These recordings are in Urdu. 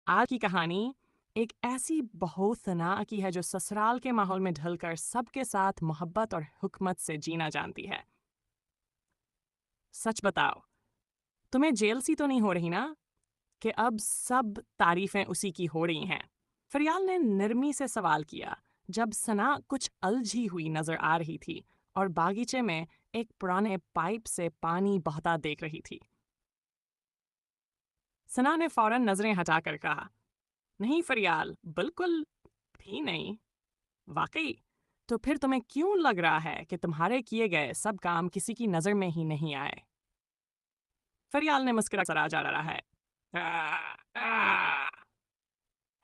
آج کی کہانی ایک ایسی بہو ثنا کی ہے جو سسرال کے ماحول میں ڈھل کر سب کے ساتھ محبت اور حکمت سے جینا جانتی ہے۔ سچ بتاؤ، تمہیں جیل سی تو نہیں ہو رہی نا کہ اب سب تعریفیں اسی کی ہو رہی ہیں؟ فریال نے نرمی سے سوال کیا جب ثنا کچھ الجھی ہوئی نظر آ رہی تھی اور باغیچے میں ایک پرانے پائپ سے پانی بہتا دیکھ رہی تھی۔ ثنا نے فوراً نظریں ہٹا کر کہا، نہیں فریال، بالکل بھی نہیں۔ واقعی؟ تو پھر تمہیں کیوں لگ رہا ہے کہ تمہارے کیے گئے سب کام کسی کی نظر میں ہی نہیں آئے؟ فریال نے مسکرا کر جا رہا ہے۔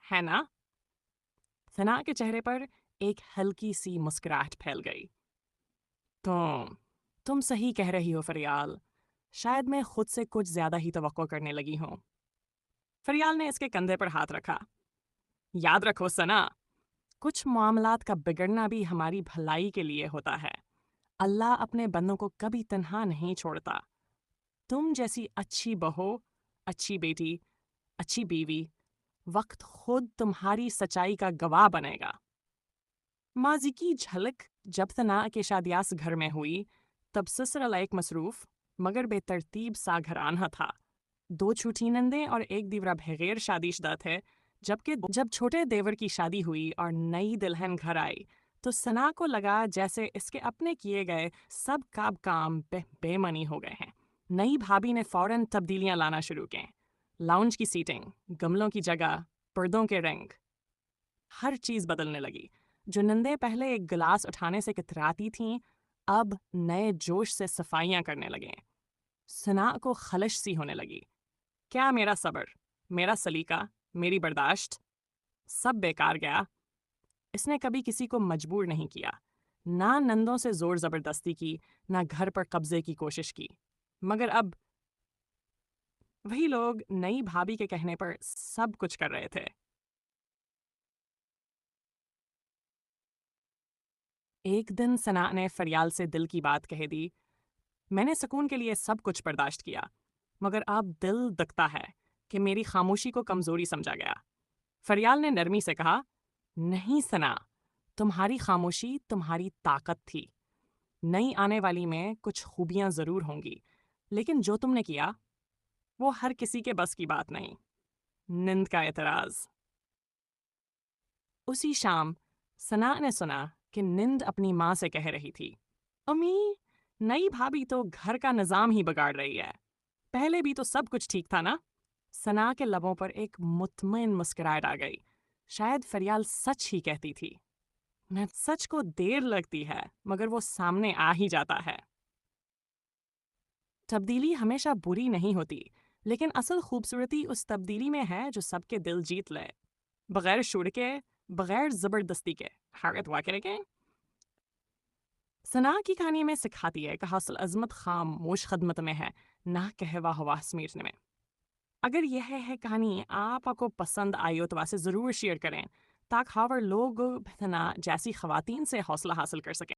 ہے نا؟ ثنا کے چہرے پر ایک ہلکی سی مسکراہٹ پھیل گئی۔ تم صحیح کہہ رہی ہو فریال، شاید میں خود سے کچھ زیادہ ہی توقع کرنے لگی ہوں۔ فریال نے اس کے کندھے پر ہاتھ رکھا۔ یاد رکھو ثنا، کچھ معاملات کا بگڑنا بھی ہماری بھلائی کے لیے ہوتا ہے۔ اللہ اپنے بندوں کو کبھی تنہا نہیں چھوڑتا۔ تم جیسی اچھی بہو، اچھی بیٹی، اچھی بیوی، وقت خود تمہاری سچائی کا گواہ بنے گا۔ ماضی کی جھلک جب ثنا کے شادیاس گھر میں ہوئی، تب سسرال ایک مصروف مگر بے ترتیب سا گھرانہ تھا۔ 2 چھوٹی نندیں اور ایک دیورا بغیر شادی شدہ تھے، جبکہ جب چھوٹے دیور کی شادی ہوئی اور نئی دلہن گھر آئی تو ثنا کو لگا جیسے اس کے اپنے کیے گئے سب کام بے منی ہو گئے ہیں۔ نئی بھابھی نے فوراً تبدیلیاں لانا شروع کیں۔ لاؤنج کی سیٹنگ، گملوں کی جگہ، پردوں کے رنگ، ہر چیز بدلنے لگی۔ جو نندیں پہلے ایک گلاس اٹھانے سے کتراتی تھیں، اب نئے جوش سے صفائیاں کرنے لگیں۔ ثنا کو خلش سی ہونے لگی۔ کیا میرا صبر، میرا سلیقہ، میری برداشت، سب بیکار گیا؟ اس نے کبھی کسی کو مجبور نہیں کیا، نہ نندوں سے زور زبردستی کی، نہ گھر پر قبضے کی کوشش کی۔ مگر اب وہی لوگ نئی بھابھی کے کہنے پر سب کچھ کر رہے تھے۔ ایک دن ثنا نے فریال سے دل کی بات کہہ دی، میں نے سکون کے لیے سب کچھ برداشت کیا، مگر اب دل دکھتا ہے کہ میری خاموشی کو کمزوری سمجھا گیا۔ فریال نے نرمی سے کہا، نہیں ثنا، تمہاری خاموشی تمہاری طاقت تھی۔ نئی آنے والی میں کچھ خوبیاں ضرور ہوں گی، لیکن جو تم نے کیا وہ ہر کسی کے بس کی بات نہیں۔ نند کا اعتراض۔ اسی شام ثنا نے سنا کہ نند اپنی ماں سے کہہ رہی تھی، امی، نئی بھابھی تو گھر کا نظام ہی بگاڑ رہی ہے، پہلے بھی تو سب کچھ ٹھیک تھا نا؟ ثنا کے لبوں پر ایک مطمئن مسکراہٹ آ گئی۔ شاید فریال سچ ہی کہتی تھی۔ سچ کو دیر لگتی ہے مگر وہ سامنے آ ہی جاتا ہے۔ تبدیلی ہمیشہ بری نہیں ہوتی، لیکن اصل خوبصورتی اس تبدیلی میں ہے جو سب کے دل جیت لے، بغیر شور کے، بغیر زبردستی کے۔ حیرت واقع کے ثنا کی کہانی میں سکھاتی ہے کہ حاصل عظمت خاموش خدمت میں ہے، نہ کہوا ہوا سمیٹنے میں۔ اگر یہ ہے کہانی آپ کو پسند آئی ہو تو اسے ضرور شیئر کریں تاکہ اور لوگ ثنا جیسی خواتین سے حوصلہ حاصل کر سکیں۔